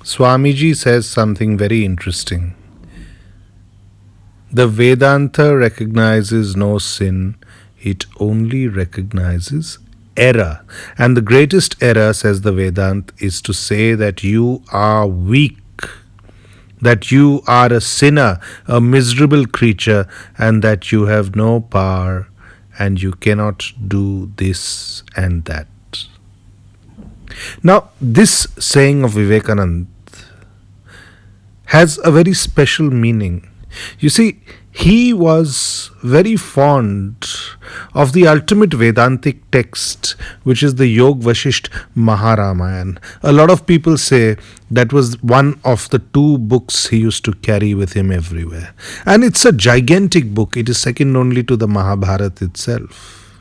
Swamiji says something very interesting. The Vedanta recognizes no sin, it only recognizes error. And the greatest error, says the Vedanta, is to say that you are weak, that you are a sinner, a miserable creature, and that you have no power and you cannot do this and that. Now, this saying of Vivekananda has a very special meaning. You see, he was very fond of the ultimate Vedantic text, which is the Yog Vasisht Maharamayan. A lot of people say that was one of the two books he used to carry with him everywhere. And it's a gigantic book. It is second only to the Mahabharata itself.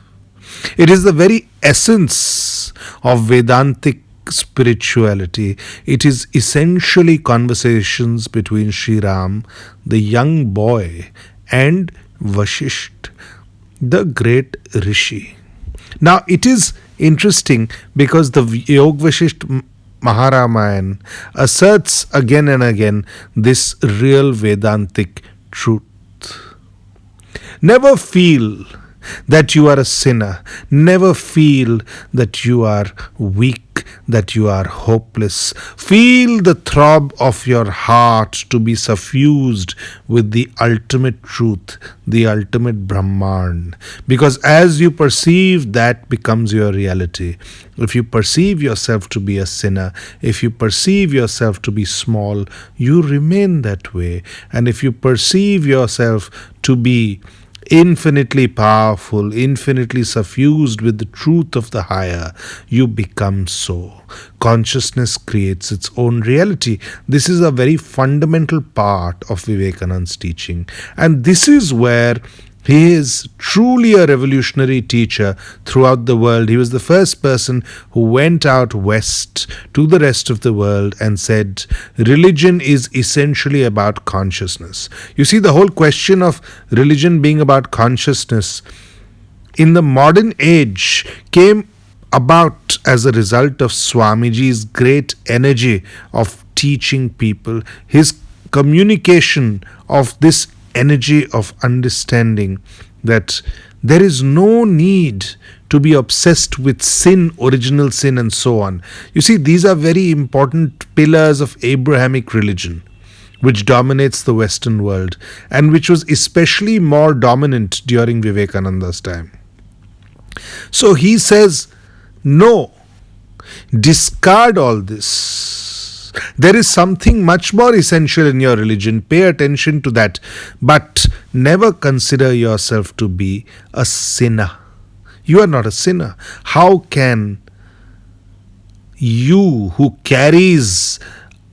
It is the very essence of Vedantic spirituality. It is essentially conversations between Sri Ram, the young boy, and Vasisht, the great rishi. Now, it is interesting because the Yog Vasisht Maharamayan asserts again and again this real Vedantic truth. Never feel that you are a sinner. Never feel that you are weak, that you are hopeless. Feel the throb of your heart to be suffused with the ultimate truth, the ultimate Brahman. Because as you perceive, that becomes your reality. If you perceive yourself to be a sinner, if you perceive yourself to be small, you remain that way. And if you perceive yourself to be infinitely powerful, infinitely suffused with the truth of the higher, you become so. Consciousness creates its own reality. This is a very fundamental part of Vivekananda's teaching. And this is where he is truly a revolutionary teacher throughout the world. He was the first person who went out west to the rest of the world and said, religion is essentially about consciousness. You see, the whole question of religion being about consciousness in the modern age came about as a result of Swamiji's great energy of teaching people, his communication of this energy of understanding that there is no need to be obsessed with sin, original sin, and so on. You see, these are very important pillars of Abrahamic religion, which dominates the Western world and which was especially more dominant during Vivekananda's time. So he says, no, discard all this. There is something much more essential in your religion. Pay attention to that. But never consider yourself to be a sinner. You are not a sinner. How can you, who carries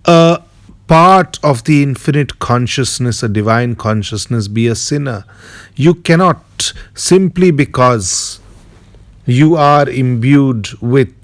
a part of the infinite consciousness, a divine consciousness, be a sinner? You cannot, simply because you are imbued with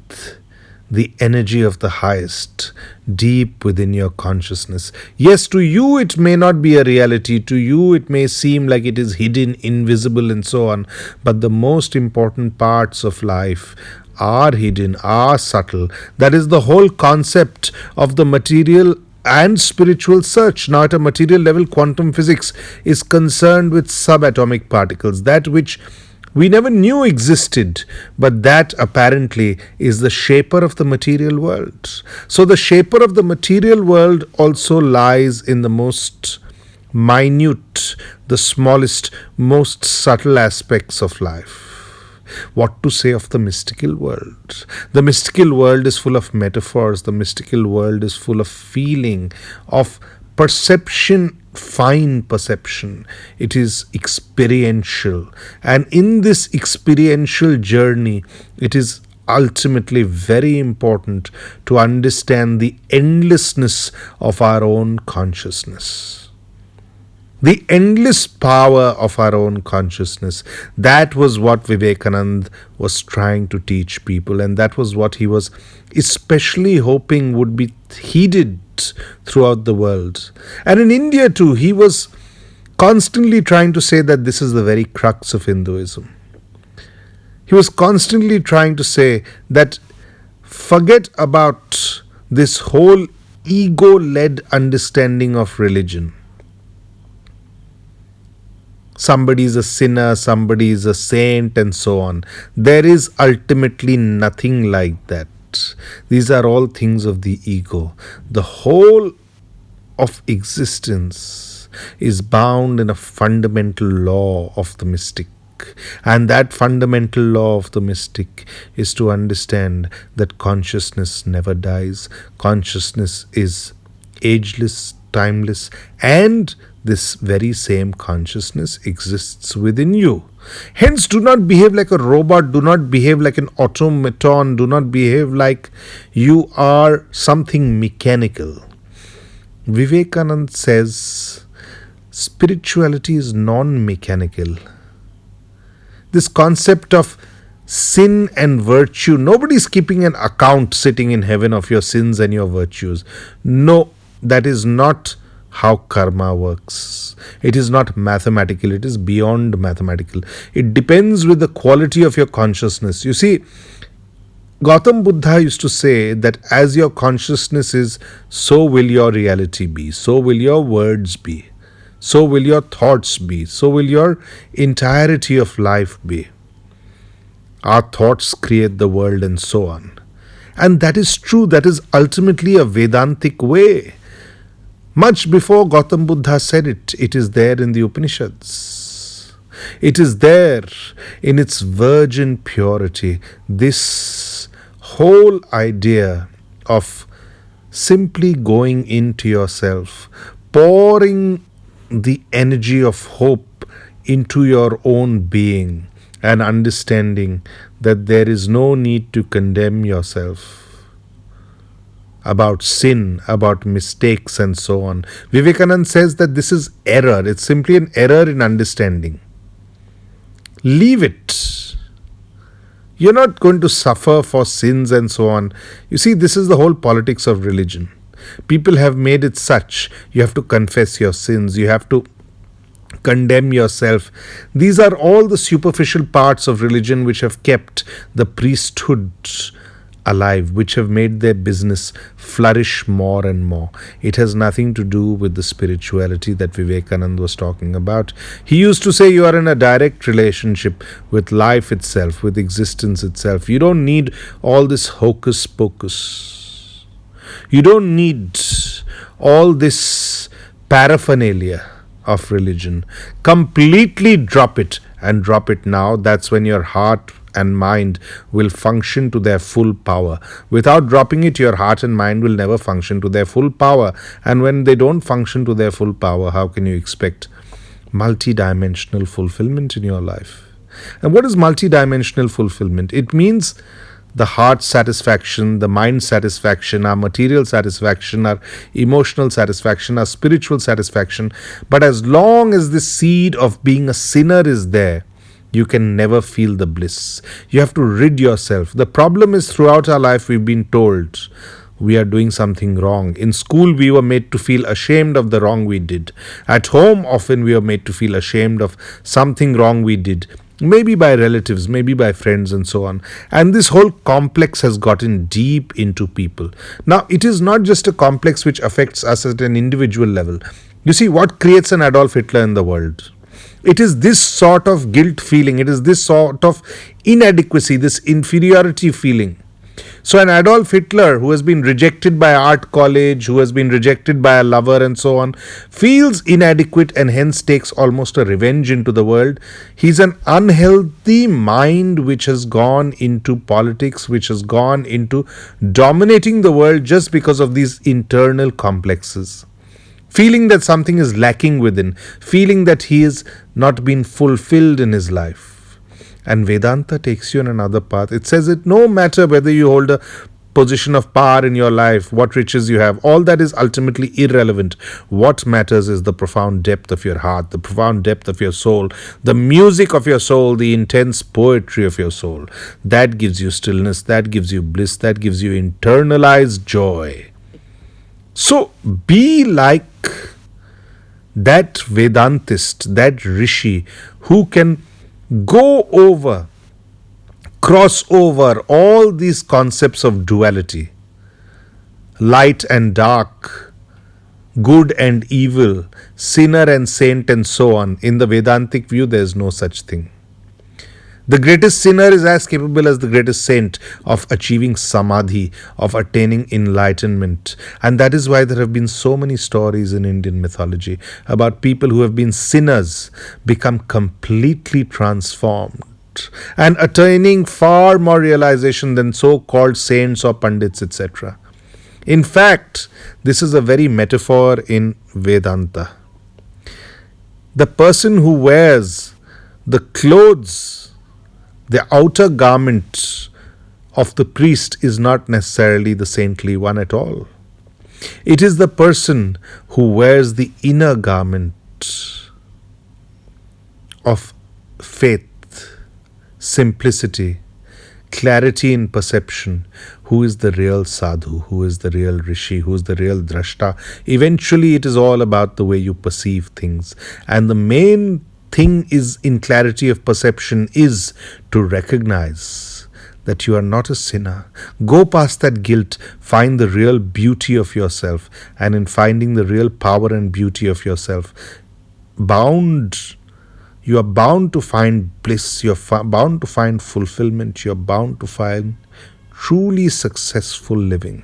the energy of the highest deep within your consciousness. Yes, to you it may not be a reality, to you it may seem like it is hidden, invisible, and so on, but the most important parts of life are hidden, are subtle. That is the whole concept of the material and spiritual search. Now, at a material level, quantum physics is concerned with subatomic particles, that which we never knew existed, but that apparently is the shaper of the material world. So the shaper of the material world also lies in the most minute, the smallest, most subtle aspects of life. What to say of the mystical world? The mystical world is full of metaphors. The mystical world is full of feeling, of perception, fine perception. It is experiential. And in this experiential journey, it is ultimately very important to understand the endlessness of our own consciousness. The endless power of our own consciousness. That was what Vivekananda was trying to teach people, and that was what he was especially hoping would be heeded throughout the world. And in India too, he was constantly trying to say that this is the very crux of Hinduism. He was constantly trying to say that forget about this whole ego-led understanding of religion. Somebody is a sinner, somebody is a saint, and so on. There is ultimately nothing like that. These are all things of the ego. The whole of existence is bound in a fundamental law of the mystic. And that fundamental law of the mystic is to understand that consciousness never dies. Consciousness is ageless, timeless, and this very same consciousness exists within you. Hence, do not behave like a robot, do not behave like an automaton, do not behave like you are something mechanical. Vivekananda says spirituality is non-mechanical. This concept of sin and virtue, nobody is keeping an account sitting in heaven of your sins and your virtues. No, that is not how karma works. It is not mathematical, it is beyond mathematical. It depends with the quality of your consciousness. You see, Gautam Buddha used to say that as your consciousness is, so will your reality be, so will your words be, so will your thoughts be, so will your entirety of life be. Our thoughts create the world and so on. And that is true, that is ultimately a Vedantic way. Much before Gautam Buddha said it, it is there in the Upanishads. It is there in its virgin purity. This whole idea of simply going into yourself, pouring the energy of hope into your own being, and understanding that there is no need to condemn yourself about sin, about mistakes, and so on. Vivekananda says that this is error. It's simply an error in understanding. Leave it. You're not going to suffer for sins and so on. You see, this is the whole politics of religion. People have made it such. You have to confess your sins. You have to condemn yourself. These are all the superficial parts of religion which have kept the priesthood alive, which have made their business flourish more and more. It has nothing to do with the spirituality that Vivekananda was talking about. He used to say you are in a direct relationship with life itself, with existence itself. You don't need all this hocus pocus. You don't need all this paraphernalia of religion. Completely drop it, and drop it now. That's when your heart and mind will function to their full power. Without dropping it, your heart and mind will never function to their full power. And when they don't function to their full power, how can you expect multi-dimensional fulfillment in your life? And what is multi-dimensional fulfillment? It means the heart satisfaction, the mind satisfaction, our material satisfaction, our emotional satisfaction, our spiritual satisfaction. But as long as the seed of being a sinner is there, you can never feel the bliss. You have to rid yourself. The problem is, throughout our life we've been told we are doing something wrong. In school we were made to feel ashamed of the wrong we did. At home often we are made to feel ashamed of something wrong we did. Maybe by relatives, maybe by friends, and so on. And this whole complex has gotten deep into people. Now, it is not just a complex which affects us at an individual level. You see, what creates an Adolf Hitler in the world? It is this sort of guilt feeling, it is this sort of inadequacy, this inferiority feeling. So an Adolf Hitler who has been rejected by art college, who has been rejected by a lover and so on, feels inadequate and hence takes almost a revenge into the world. He's an unhealthy mind which has gone into politics, which has gone into dominating the world just because of these internal complexes. Feeling that something is lacking within, feeling that he has not been fulfilled in his life. And Vedanta takes you on another path. It says it no matter whether you hold a position of power in your life, what riches you have, all that is ultimately irrelevant. What matters is the profound depth of your heart, the profound depth of your soul, the music of your soul, the intense poetry of your soul. That gives you stillness, that gives you bliss, that gives you internalized joy. So be like that Vedantist, that Rishi who can go over, cross over all these concepts of duality. light and dark, good and evil, sinner and saint, and so on. In the Vedantic view, there is no such thing. The greatest sinner is as capable as the greatest saint of achieving samadhi, of attaining enlightenment. And that is why there have been so many stories in Indian mythology about people who have been sinners become completely transformed and attaining far more realization than so-called saints or pandits, etc. In fact, this is a very metaphor in Vedanta. The person who wears the clothes, the outer garment of the priest, is not necessarily the saintly one at all. It is the person who wears the inner garment of faith, simplicity, clarity in perception, who is the real sadhu, who is the real rishi, who is the real drashta. Eventually, it is all about the way you perceive things. And the main thing is, in clarity of perception, is to recognize that you are not a sinner. Go past that guilt, find the real beauty of yourself, and in finding the real power and beauty of yourself, you are bound to find bliss, you are bound to find fulfillment, you are bound to find truly successful living.